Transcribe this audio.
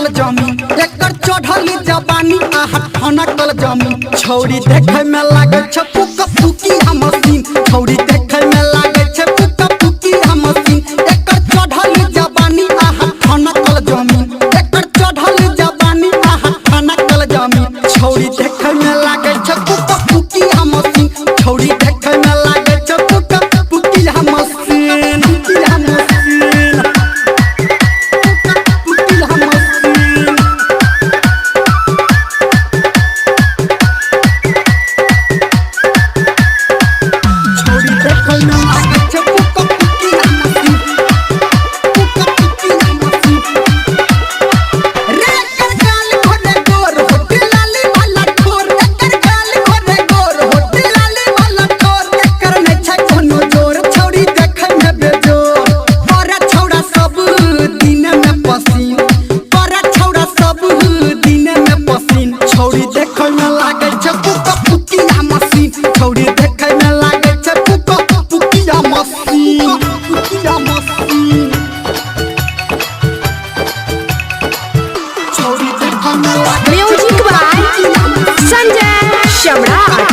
कल जमीन एकर चढ़ली जवानी आहा खाना कल जमीन छौरी देखे में लागे छ पुका पुकी हम मशीन छौरी देखे में लागे छ पुका पुकी हम मशीन एकर चढ़ली जवानी आहा खाना कल जमीन एकर चढ़ली जवानी आहा खाना कल जमीन छौरी देखे में लागे छ पुका पुकी हम मशीन छौरी देखे में लागे छ पुका पुकी हम मशीन पुकी हम मशीन पुकी हम मशीन छौरी देखे में लागे छ पुका पुकी हम मशीन पुका पुकी हम मशीन रे कर गाल घोड़े गोर होते लाली वाला ठोर एकर गाल घोड़े गोर होते लाली वाला ठोर एकर ने छै कोनो जोर छौरी देखे में बेजोर पर छौड़ा सब दिन में पसीन पर छौड़ा सब दिन में पसीन छौरी देखे में लागे छै पुका पुकी हम मशीन छौरी देखे में लागे छै पुका पुकी हम मशीन पुकी हम मशीन छौरी देखे में लागे छै म्यूजिक बाय संजय सम्राट।